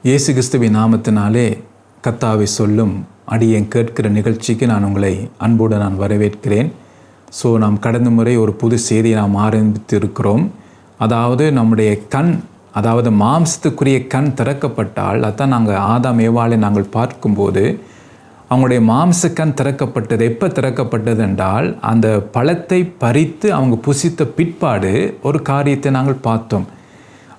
இயேசு கிறிஸ்துவின் நாமத்தினாலே கர்த்தாவை சொல்லும் அடியேன் கேட்கிற நிகழ்ச்சிக்கு நான் உங்களை அன்போடு நான் வரவேற்கிறேன். நாம் கடந்த முறை ஒரு புது செய்தியை நாம் ஆரம்பித்திருக்கிறோம். அதாவது நம்முடைய கண், அதாவது மாம்சத்துக்குரிய கண் திறக்கப்பட்டால், அதான் நாங்கள் ஆதாம் ஏவாளை நாங்கள் பார்க்கும்போது அவங்களுடைய மாம்ச கண் திறக்கப்பட்டது. எப்போ திறக்கப்பட்டது என்றால், அந்த பழத்தை பறித்து அவங்க புசித்த பிற்பாடு ஒரு காரியத்தை நாங்கள் பார்த்தோம்.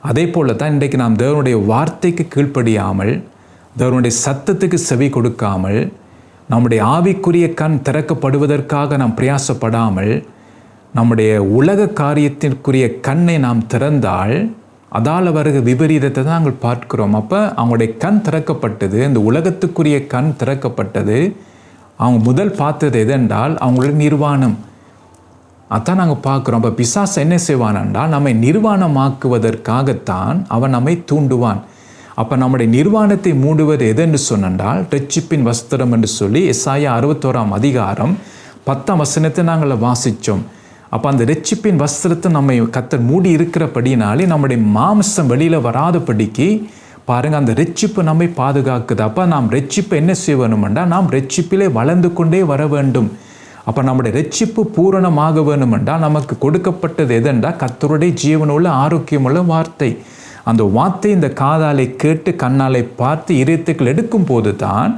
அதே போல தான் இன்றைக்கு நாம் தேவனுடைய வார்த்தைக்கு கீழ்ப்படியாமல், தேவனுடைய சத்தத்துக்கு செவி கொடுக்காமல், நம்முடைய ஆவிக்குரிய கண் திறக்கப்படுவதற்காக நாம் பிரயாசப்படாமல், நம்முடைய உலக காரியத்திற்குரிய கண்ணை நாம் திறந்தால் அதால் வருக விபரீதத்தை தான் நாங்கள் பார்க்கிறோம். அப்போ அவங்களுடைய கண் திறக்கப்பட்டது, இந்த உலகத்துக்குரிய கண் திறக்கப்பட்டது. அவங்க முதல் பார்த்தது எதென்றால் அவங்களுடைய நிர்வாணம். அதான் நாங்கள் பார்க்குறோம். அப்போ பிசாசு என்ன செய்வான் என்றால், நம்மை நிர்வாணமாக்குவதற்காகத்தான் அவன் நம்மை தூண்டுவான். அப்போ நம்முடைய நிர்வாணத்தை மூடுவது எதென்று சொன்னால் ரட்சிப்பின் வஸ்திரம் என்று சொல்லி எசாயா 61 அதிகாரம் 10 நாங்கள் வாசித்தோம். அப்போ அந்த ரட்சிப்பின் வஸ்திரத்தை நம்மை கர்த்தர் மூடி இருக்கிறபடினாலே நம்முடைய மாம்சம் வெளியில் வராதபடிக்கு பாருங்கள், அந்த ரட்சிப்பு நம்மை பாதுகாக்குது. அப்போ நாம் ரட்சிப்பை என்ன செய்யணுமெண்டா, நாம் ரட்சிப்பிலே வளர்ந்து கொண்டே வர வேண்டும். அப்போ நம்முடைய ரட்சிப்பு பூரணமாக வேணுமென்றால் நமக்கு கொடுக்கப்பட்டது எதென்றால் கர்த்தருடைய ஜீவனுள்ள ஆரோக்கியமுள்ள வார்த்தை. அந்த வார்த்தை இந்த காதாலை கேட்டு கண்ணாலை பார்த்து இதயத்துக்குள் எடுக்கும் போது தான்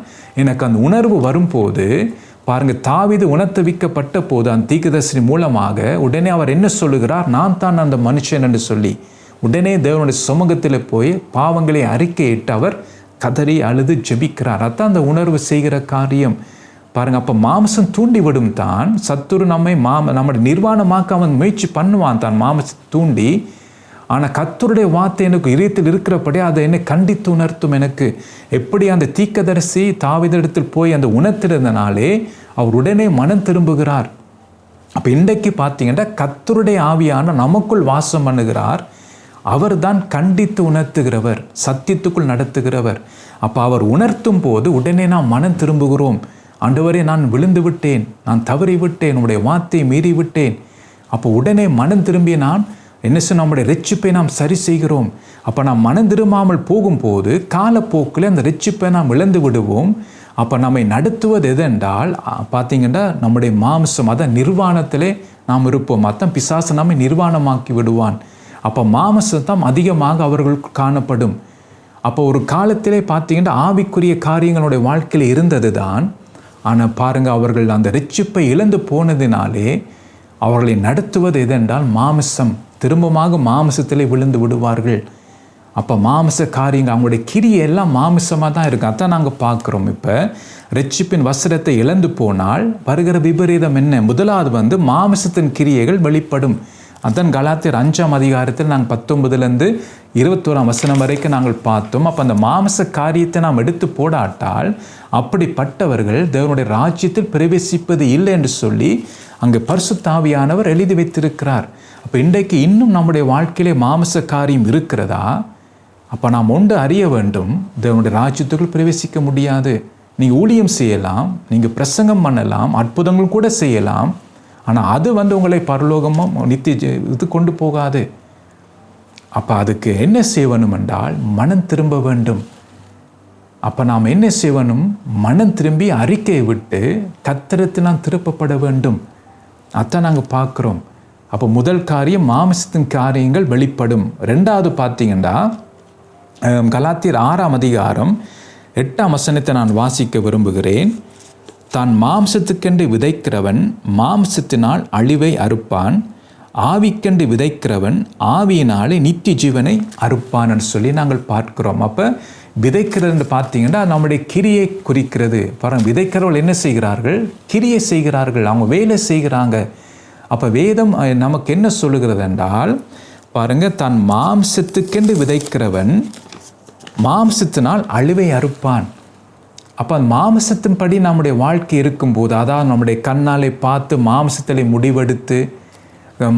எனக்கு அந்த உணர்வு வரும்போது, பாருங்கள், தாவீது உணர்த்துவிக்கப்பட்ட போது அந்த தீர்க்கதரிசி மூலமாக உடனே அவர் என்ன சொல்லுகிறார், நான் தான் அந்த மனுஷன் என்று சொல்லி உடனே தேவனுடைய சமூகத்தில் போய் பாவங்களை அறிக்கையிட்டு அவர் கதறி அழுது ஜெபிக்கிறார். அதான் அந்த உணர்வு செய்கிற காரியம். பாருங்கள், அப்போ மாம்சம் தூண்டிவிடும் தான் சத்துரு நம்முடைய நிர்வாணமாக்க அவன் முயற்சி பண்ணுவான் தான் மாம்சத்தை தூண்டி. ஆனால் கர்த்தருடைய வார்த்தை எனக்கு இதயத்தில் இருக்கிறபடி அதை என்னை கண்டித்து உணர்த்தும். எனக்கு எப்படி அந்த தீர்க்கதரிசி தாவீதிடத்தில் போய் அந்த உணர்த்திருந்தனாலே அவர் உடனே மனம் திரும்புகிறார். அப்போ இன்றைக்கு பார்த்தீங்கன்னா கர்த்தருடைய ஆவியான நமக்குள் வாசம் பண்ணுகிறார். அவர் தான் கண்டித்து உணர்த்துகிறவர், சத்தியத்துக்குள் நடத்துகிறவர். அப்போ அவர் உணர்த்தும் போது உடனே நாம் மனம் திரும்புகிறோம். ஆண்டவரே, நான் விழுந்து விட்டேன், நான் தவறி விட்டேன், உங்களுடைய வார்த்தையை மீறி விட்டேன். அப்போ உடனே மனம் திரும்பி நான் என்ன செய்ய, நம்முடைய ரட்சிப்பை நாம் சரி செய்கிறோம். அப்போ நாம் மனம் திரும்பாமல் போகும்போது காலப்போக்கில் அந்த ரட்சிப்பை நாம் இழந்து விடுவோம். அப்போ நம்மை நடத்துவது எதென்றால் பார்த்தீங்கன்னா நம்முடைய மாம்சம், அதான் நிர்வாணத்திலே நாம் இருப்போம். அதான் பிசாசு நம்மை நிர்வாணமாக்கி விடுவான். அப்போ மாம்சம் அதிகமாக அவர்களுக்கு காணப்படும். அப்போ ஒரு காலத்திலே பார்த்தீங்கன்னா ஆவிக்குரிய காரியங்களுடைய வாழ்க்கையில் இருந்தது தான். ஆனால் பாருங்கள், அவர்கள் அந்த ரட்சிப்பை இழந்து போனதினாலே அவர்களை நடத்துவது எதென்றால் மாமிசம். திரும்பமாக மாமிசத்திலே விழுந்து விடுவார்கள். அப்போ மாமிச காரியங்கள், அவங்களுடைய கிரியை எல்லாம் மாமிசமாக தான் இருக்குது. அதான் நாங்கள் பார்க்குறோம். இப்போ ரட்சிப்பின் வஸ்திரத்தை இழந்து போனால் வருகிற விபரீதம் என்ன? முதலாவது மாமிசத்தின் கிரியைகள் வெளிப்படும். அதான் கலாத்தியர் 5 அதிகாரத்தில் நாங்கள் 19 21 வரைக்கும் நாங்கள் பார்த்தோம். அப்போ அந்த மாம்ச காரியத்தை நாம் எடுத்து போடாட்டால் அப்படிப்பட்டவர்கள் தேவனுடைய ராஜ்யத்தில் பிரவேசிப்பது இல்லை என்று சொல்லி அங்கே பரிசுத்த ஆவியானவர் எழுதி வைத்திருக்கிறார். அப்போ இன்றைக்கு இன்னும் நம்முடைய வாழ்க்கையிலே மாம்ச காரியம் இருக்கிறதா? அப்போ நாம் ஒன்று அறிய வேண்டும், தேவனுடைய ராஜ்யத்துக்குள் பிரவேசிக்க முடியாது. நீங்கள் ஊழியம் செய்யலாம், நீங்கள் பிரசங்கம் பண்ணலாம், அற்புதங்கள் கூட செய்யலாம். ஆனால் அது உங்களை பரலோகமும் நித்திய இது கொண்டு போகாது. அப்போ அதுக்கு என்ன செய்யணும் என்றால் மனம் திரும்ப வேண்டும். அப்போ நாம் என்ன செய்யணும்? மனம் திரும்பி அறிக்கையை விட்டு கர்த்தரிடத்தில் நாம் திருப்பப்பட வேண்டும். அதான் நாங்கள் பார்க்குறோம். அப்போ முதல் காரியம் மாம்சத்தின் காரியங்கள் வெளிப்படும். ரெண்டாவது பார்த்தீங்கன்னா கலாத்தியர் 6 அதிகாரம் 8 நான் வாசிக்க விரும்புகிறேன். தான் மாம்சத்துக்கென்று விதைக்கிறவன் மாம்சத்தினால் அழிவை அறுப்பான், ஆவிக்கென்று விதைக்கிறவன் ஆவியினாலே நித்திய ஜீவனை அறுப்பான்னு சொல்லி நாங்கள் பார்க்கிறோம். அப்போ விதைக்கிறதுன்னு பார்த்தீங்கன்னா நம்முடைய கிரியை குறிக்கிறது. பாருங்கள், விதைக்கிறவர்கள் என்ன செய்கிறார்கள்? கிரியை செய்கிறார்கள், அவங்க வேலை செய்கிறாங்க. அப்போ வேதம் நமக்கு என்ன சொல்லுகிறது என்றால், பாருங்கள், தான் மாம்சத்துக்கென்று விதைக்கிறவன் மாம்சத்தினால் அழிவை அறுப்பான். அப்போ அந்த மாம்சத்தின்படி நம்முடைய வாழ்க்கை இருக்கும்போது, அதாவது நம்முடைய கண்ணாலே பார்த்து மாம்சத்திலே முடிவெடுத்து,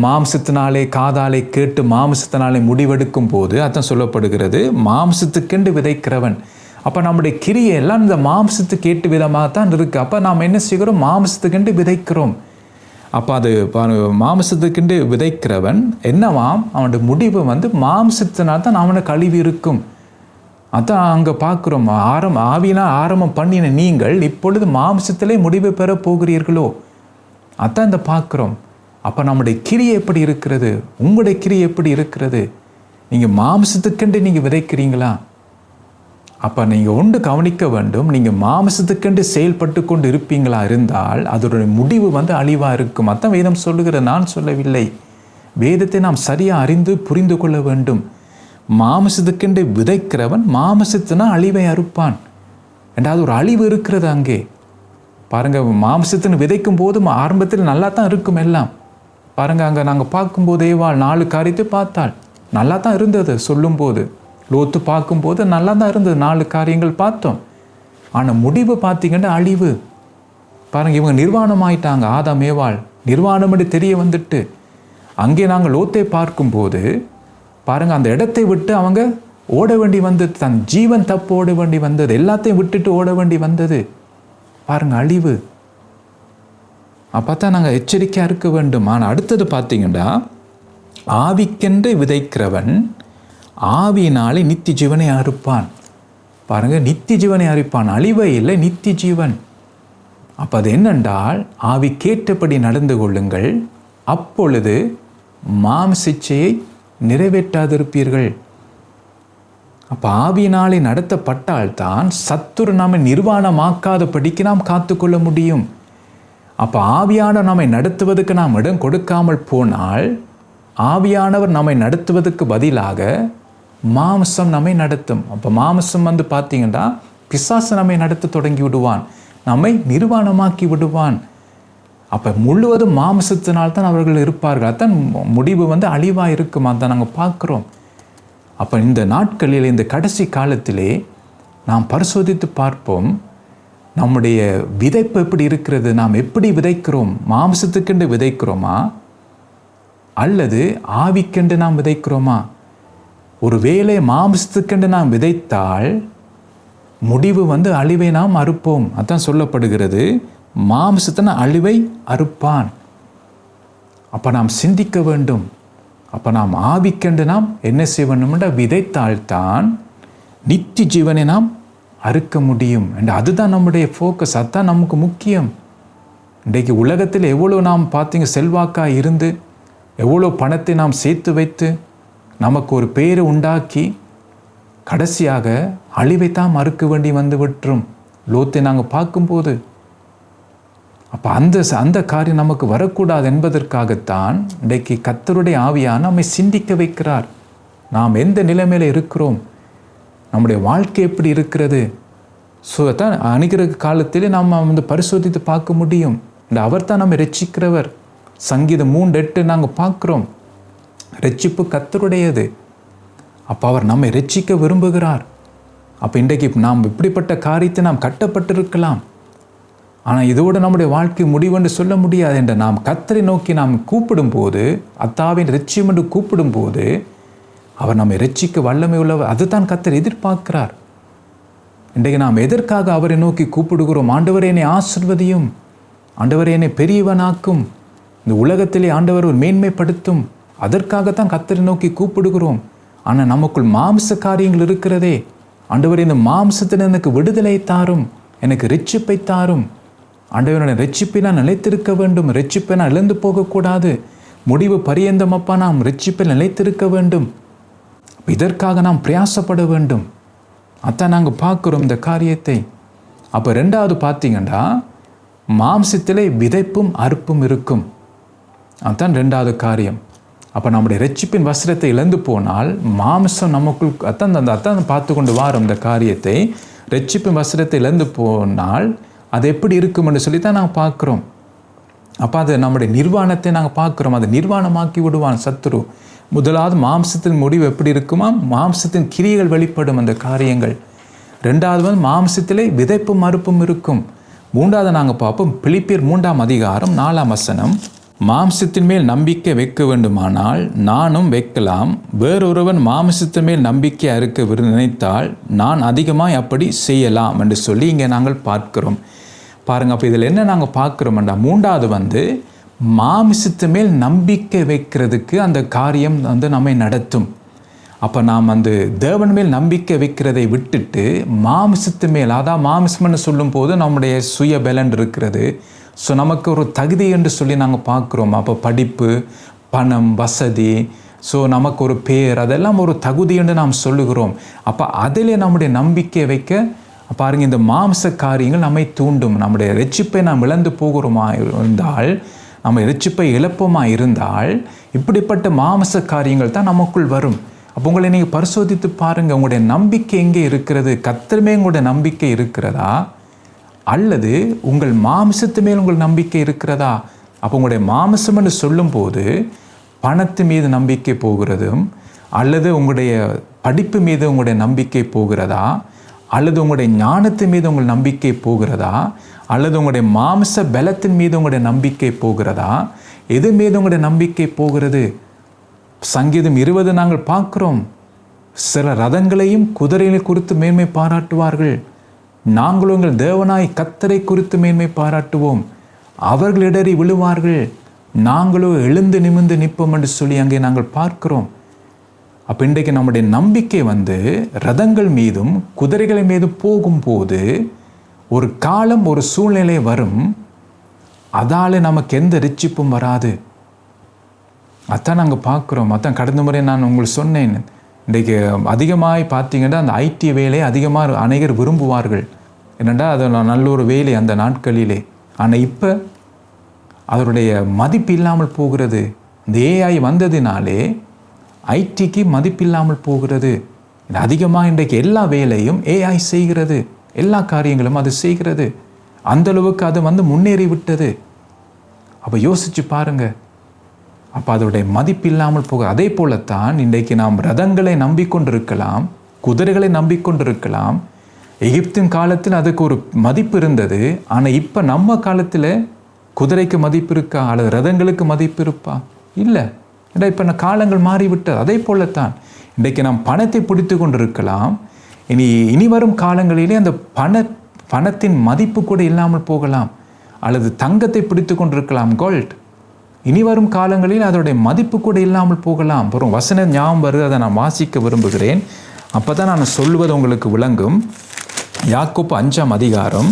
மாம்சத்தினாலே காதாலே கேட்டு மாம்சத்தினாலே முடிவெடுக்கும் போது அதான் சொல்லப்படுகிறது மாம்சத்துக்கென்று விதைக்கிறவன். அப்போ நம்முடைய கிரியெல்லாம் இந்த மாம்சத்துக்கு ஏற்ற விதமாக தான் இருக்குது. அப்போ நாம் என்ன செய்கிறோம்? மாம்சத்துக்கென்று விதைக்கிறோம். அப்போ அது மாம்சத்துக்கென்று விதைக்கிறவன் என்னவாம்? அவனுடைய முடிவு மாம்சத்தினால் தான் அவனை கழிவு இருக்கும். அதான் அங்கே பார்க்குறோம். ஆவியினால் ஆரம்பம் பண்ணின நீங்கள் இப்பொழுது மாம்சத்திலே முடிவு பெற போகிறீர்களோ, அதான் இந்த பார்க்குறோம். அப்போ நம்முடைய கிரியை எப்படி இருக்கிறது? உங்களுடைய கிரியை எப்படி இருக்கிறது? நீங்கள் மாம்சத்துக்கென்று நீங்கள் விதைக்கிறீங்களா? அப்போ நீங்கள் ஒன்று கவனிக்க வேண்டும். நீங்கள் மாம்சத்துக்கென்று செயல்பட்டு கொண்டு இருப்பீங்களா இருந்தால் அதோடைய முடிவு அழிவாக இருக்கும். அதான் வேதம் சொல்லுகிற, நான் சொல்லவில்லை. வேதத்தை நாம் சரியாக அறிந்து புரிந்து கொள்ள வேண்டும். மாம்சத்துக்கென்று விதைக்கிறவன் மாம்சத்தினால் அழிவை அறுப்பான். ரெண்டாவது ஒரு அழிவு இருக்கிறது அங்கே. பாருங்கள், மாம்சத்தின்னு விதைக்கும் போது ஆரம்பத்தில் நல்லா தான் இருக்கும் எல்லாம். பாருங்கள், அங்கே நாங்கள் பார்க்கும்போதே 4 காரியத்தை பார்த்தாள். நல்லா தான் இருந்தது சொல்லும்போது. லோத்து பார்க்கும்போது நல்லா தான் இருந்தது, 4 காரியங்கள் பார்த்தோம். ஆனால் முடிவு பார்த்தீங்கன்னா அழிவு. பாருங்கள், இவங்க நிர்வாணம் ஆயிட்டாங்க. ஆதாம் ஏவாள் நிர்வாணம் என்று தெரிய வந்துட்டு அங்கே நாங்கள் லோத்தை பார்க்கும்போது பாருங்கள், அந்த இடத்தை விட்டு அவங்க ஓட வேண்டி வந்தது. தன் ஜீவன் தப்பு ஓட வேண்டி வந்தது. எல்லாத்தையும் விட்டுட்டு ஓட வேண்டி வந்தது. பாருங்கள், அழிவு. அப்போ தான் நாங்கள் எச்சரிக்கையாக இருக்க வேண்டும். ஆனால் அடுத்தது பார்த்தீங்கன்னா, ஆவிக்கென்று விதைக்கிறவன் ஆவியினாலே நித்திய ஜீவனை அறுப்பான். பாருங்கள், நித்திய ஜீவனை அறுப்பான். அழிவை இல்லை, நித்திய ஜீவன். அப்போ அது என்னென்றால், ஆவிக்கேற்றபடி நடந்து கொள்ளுங்கள், அப்பொழுது மாம்சிச்சையை நிறைவேற்றாதிருப்பீர்கள். அப்போ ஆவியினாலே நடத்தப்பட்டால்தான் சத்துரு நாம நிர்வாணமாக்காதபடிக்கு நாம் காத்துக்கொள்ள முடியும். அப்போ ஆவியானவர் நம்மை நடத்துவதற்கு நாம் இடம் கொடுக்காமல் போனால், ஆவியானவர் நம்மை நடத்துவதற்கு பதிலாக மாம்சம் நம்மை நடத்தும். அப்போ மாம்சம் பார்த்தீங்கன்னா பிசாசு நம்மை நடத்த தொடங்கி விடுவான், நம்மை நிர்வாணமாக்கி விடுவான். அப்போ முழுவதும் மாம்சத்தினால்தான் அவர்கள் இருப்பார்கள். அதான் முடிவு அழிவாக இருக்கும். அதான் நாங்கள் பார்க்குறோம். அப்போ இந்த நாட்களில், இந்த கடைசி காலத்திலே நாம் பரிசோதித்து பார்ப்போம், நம்முடைய விதைப்பு எப்படி இருக்கிறது? நாம் எப்படி விதைக்கிறோம்? மாம்சத்துக்கென்று விதைக்கிறோமா அல்லது ஆவிக்கென்று நாம் விதைக்கிறோமா? ஒரு வேளை மாம்சத்துக்கென்று நாம் விதைத்தால் முடிவு அழிவை நாம் அறுப்போம். அதான் சொல்லப்படுகிறது, மாம்சத்தின அழிவை அறுப்பான். அப்போ நாம் சிந்திக்க வேண்டும். அப்போ நாம் ஆவிக்கென்று நாம் என்ன செய்ய வேண்டும்னா விதைத்தால்தான் நித்திய ஜீவனை நாம் அறுக்க முடியும். அதுதான் நம்முடைய ஃபோக்கஸ். அதுதான் நமக்கு முக்கியம். இன்றைக்கு உலகத்தில் எவ்வளோ நாம் பார்த்தீங்க செல்வாக்காக இருந்து எவ்வளோ பணத்தை நாம் சேர்த்து வைத்து நமக்கு ஒரு பேரை உண்டாக்கி கடைசியாக அழிவைத்தான் மறுக்க வேண்டி விட்டுரும். லோத்தை நாங்கள் பார்க்கும்போது அப்போ அந்த காரியம் நமக்கு வரக்கூடாது என்பதற்காகத்தான் இன்றைக்கு கர்த்தருடைய ஆவியான நம்மை சிந்திக்க வைக்கிறார். நாம் எந்த நிலைமையில் இருக்கிறோம், நம்முடைய வாழ்க்கை எப்படி இருக்கிறது. தான் அணுகிற காலத்திலே நாம் பரிசோதித்து பார்க்க முடியும். அவர் தான் நம்ம ரட்சிக்கிறவர். சங்கீதம் 3:8 நாங்கள் பார்க்குறோம், ரட்சிப்பு கர்த்தருடையது. அப்போ அவர் நம்மை ரட்சிக்க விரும்புகிறார். அப்போ இன்றைக்கு நாம் இப்படிப்பட்ட காரியத்தை நாம் கட்டப்பட்டிருக்கலாம், ஆனால் இதோடு நம்முடைய வாழ்க்கை முடிவென்று சொல்ல முடியாது. என்ற நாம் கர்த்தரை நோக்கி நாம் கூப்பிடும்போது, அத்தாவின் ரட்சியம் என்று கூப்பிடும்போது அவர் நம்மை ரட்சிக்க வல்லமை உள்ளவர். அதுதான் கர்த்தர் எதிர்பார்க்கிறார். இன்றைக்கு நாம் எதற்காக அவரை நோக்கி கூப்பிடுகிறோம்? ஆண்டவரே என்னை ஆசீர்வதியும், ஆண்டவரே என்னை பெரியவனாக்கும், இந்த உலகத்திலே ஆண்டவர் ஒரு மேன்மைப்படுத்தும். அதற்காகத்தான் கர்த்தரை நோக்கி கூப்பிடுகிறோம். ஆனால் நமக்குள் மாம்ச காரியங்கள் இருக்கிறதே. ஆண்டவரே, இந்த மாம்சத்தில் எனக்கு விடுதலை தாரும், எனக்கு ரட்சிப்பை தாரும். ஆண்டவருடைய ரட்சிப்பை நான் நிலைத்திருக்க வேண்டும். ரட்சிப்பை நான் இழந்து போகக்கூடாது. முடிவு பரியந்தமப்பா நாம் ரட்சிப்பை நிலைத்திருக்க வேண்டும். இதற்காக நாம் பிரயாசப்பட வேண்டும். அதான் நாங்கள் பார்க்குறோம் இந்த காரியத்தை. அப்போ 2வது பார்த்தீங்கன்னா, மாம்சத்திலே விதைப்பும் அறுப்பும் இருக்கும். அதுதான் 2வது காரியம். அப்போ நம்முடைய ரட்சிப்பின் வஸ்திரத்தை இழந்து போனால் மாம்சம் நமக்குள் அத்தான் பார்த்து கொண்டு வாரோம் இந்த காரியத்தை. ரட்சிப்பின் வஸ்திரத்தை இழந்து போனால் அது எப்படி இருக்கும் என்று சொல்லி தான் நாங்கள் பார்க்குறோம். அப்போ அது நம்முடைய நிர்வாணத்தை நாங்கள் பார்க்குறோம். அதை நிர்வாணமாக்கி விடுவான் சத்துரு. முதலாவது மாம்சத்தின் முடிவு எப்படி இருக்குமா? மாம்சத்தின் கிரியைகள் வெளிப்படும் அந்த காரியங்கள். 2வது மாம்சத்திலே விதைப்பும் மறுப்பும் இருக்கும். 3வது நாங்கள் பார்ப்போம், பிலிப்பியர் 3ஆம் அதிகாரம் 4ஆம் வசனம். மாம்சத்தின் மேல் நம்பிக்கை வைக்க வேண்டுமானால் நானும் வைக்கலாம், வேறொருவன் மாம்சத்தின் மேல் நம்பிக்கை அறுக்க நினைத்தால் நான் அதிகமாக அப்படி செய்யலாம் என்று சொல்லி இங்கே நாங்கள் பார்க்கிறோம். பாருங்கள், அப்போ இதில் என்ன நாங்கள் பார்க்குறோம்டா, 3வது மாம்சத்து மேல் நம்பிக்கை வைக்கிறதுக்கு அந்த காரியம் நம்மை நடத்தும். அப்போ நாம் அந்த தேவன் மேல் நம்பிக்கை வைக்கிறதை விட்டுட்டு மாமிசத்து மேல், அதான் மாமிசம்னு சொல்லும் போது நம்முடைய சுய பலன் இருக்கிறது. ஸோ நமக்கு ஒரு தகுதி என்று சொல்லி நாங்கள் பார்க்குறோம். அப்போ படிப்பு, பணம், வசதி, ஸோ நமக்கு ஒரு பேர், அதெல்லாம் ஒரு தகுதி என்று நாம் சொல்லுகிறோம். அப்போ அதிலே நம்முடைய நம்பிக்கை வைக்க பாருங்கள், இந்த மாம்ச காரியங்கள் நம்மை தூண்டும். நம்முடைய இரட்சிப்பை நாம் இழந்து போகிறோமா இருந்தால், நம்ம இரட்சிப்பை இழப்போமா இருந்தால், இப்படிப்பட்ட மாம்ச காரியங்கள் தான் நமக்குள் வரும். அப்போ உங்களை நீங்கள் பரிசோதித்து பாருங்கள், உங்களுடைய நம்பிக்கை எங்கே இருக்கிறது? கர்த்தர் மேல் உங்களுடைய நம்பிக்கை இருக்கிறதா, அல்லது உங்கள் மாமிசத்து மேல் உங்கள் நம்பிக்கை இருக்கிறதா? அப்போ உங்களுடைய மாமிசம் என்று சொல்லும்போது பணத்து மீது நம்பிக்கை போகிறதும், அல்லது உங்களுடைய படிப்பு மீது உங்களுடைய நம்பிக்கை போகிறதா, அல்லது உங்களுடைய ஞானத்து மீது உங்கள் நம்பிக்கை போகிறதா, அல்லது உங்களுடைய மாமிச பலத்தின் மீது உங்களுடைய நம்பிக்கை போகிறதா, எது மீது உங்களுடைய நம்பிக்கை போகிறது? சங்கீதம் 20 நாங்கள் பார்க்கிறோம். சில ரதங்களையும் குதிரைகளை குறித்து மேன்மை பாராட்டுவார்கள். நாங்களும் எங்கள் தேவனாய் கர்த்தரை குறித்து மேன்மை பாராட்டுவோம். அவர்கள் இடறி விழுவார்கள், நாங்களோ எழுந்து நிமிர்ந்து நிற்போம் என்று சொல்லி அங்கே நாங்கள் பார்க்கிறோம். அப்போ இன்றைக்கு நம்முடைய நம்பிக்கை ரதங்கள் மீதும் குதிரைகளை மீது போகும்போது ஒரு காலம், ஒரு சூழ்நிலை வரும், அதால் நமக்கு எந்த ரட்சிப்பும் வராது. அதான் நாங்கள் பார்க்குறோம். அதான் கடந்த முறை நான் உங்களுக்கு சொன்னேன், இன்றைக்கு அதிகமாக பார்த்தீங்கன்னா அந்த ஐடி வேலையை அதிகமாக அநேகர் விரும்புவார்கள். என்னென்னா அது நல்ல ஒரு வேலை அந்த நாட்களிலே. ஆனால் இப்போ அதனுடைய மதிப்பு இல்லாமல் போகிறது. இந்த ஏஐ வந்ததினாலே ஐடிக்கு மதிப்பில்லாமல் போகிறது. அதிகமாக இன்றைக்கு எல்லா வேலையும் ஏஐ செய்கிறது, எல்லா காரியங்களும் அது செய்கிறது. அந்தளவுக்கு அது முன்னேறி விட்டது. அப்போ யோசித்து பாருங்கள். அப்போ அதோடைய மதிப்பு இல்லாமல் போக. அதே போலத்தான் இன்றைக்கு நாம் ரதங்களை நம்பிக்கொண்டிருக்கலாம், குதிரைகளை நம்பிக்கொண்டிருக்கலாம். எகிப்தின் காலத்தில் அதுக்கு ஒரு மதிப்பு இருந்தது. ஆனால் இப்போ நம்ம காலத்தில் குதிரைக்கு மதிப்பு இருக்கா, அல்லது ரதங்களுக்கு மதிப்பு இருப்பா? இல்லை. ஏன்னா இப்போ காலங்கள் மாறிவிட்டது. அதே போலத்தான் இன்றைக்கு நாம் பணத்தை பிடித்து கொண்டிருக்கலாம். இனி வரும் காலங்களிலே அந்த பணத்தின் மதிப்பு கூட இல்லாமல் போகலாம். அல்லது தங்கத்தை பிடித்து கொண்டிருக்கலாம், கோல்ட். இனி வரும் காலங்களில் அதோடைய மதிப்பு கூட இல்லாமல் போகலாம். அப்புறம் வசனம் ஞாபகம் வருது, அதை நான் வாசிக்க விரும்புகிறேன். அப்போ தான் நான் சொல்லுவது உங்களுக்கு விளங்கும். யாக்கோப்பு 5ஆம் அதிகாரம்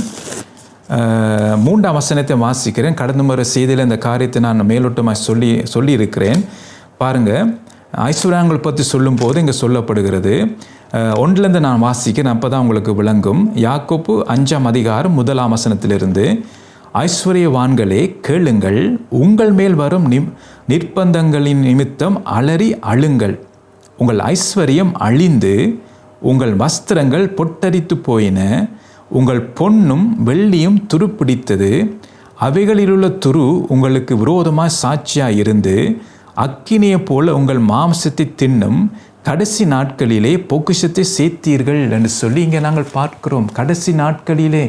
3ஆம் வசனத்தை வாசிக்கிறேன். கடந்த முறை செய்தியில் இந்த காரியத்தை நான் மேலோட்டமாக சொல்லியிருக்கிறேன். பாருங்கள், ஐஸ்வர்யங்கள் பற்றி சொல்லும்போது இங்கே சொல்லப்படுகிறது. 1லேருந்து நான் வாசிக்கிறேன், அப்போ தான் உங்களுக்கு விளங்கும். யாக்கோப்பு 5ஆம் அதிகாரம் 1ஆம் வசனத்திலிருந்து, ஐஸ்வர்யவான்களே கேளுங்கள், உங்கள் மேல் வரும் நிர்பந்தங்களின் நிமித்தம் அலறி அழுங்கள். உங்கள் ஐஸ்வர்யம் அழிந்து உங்கள் வஸ்திரங்கள் பொட்டரித்து போயின. உங்கள் பொன்னும் வெள்ளியும் துருப்பிடித்தது. அவைகளிலுள்ள துரு உங்களுக்கு விரோதமாக சாட்சியாக இருந்து அக்கினியை போல உங்கள் மாம்சத்தை தின்னும். கடைசி நாட்களிலே பொக்கிஷத்தை சேர்த்தீர்கள் என்று சொல்லி இங்கே நாங்கள் பார்க்கிறோம். கடைசி நாட்களிலே.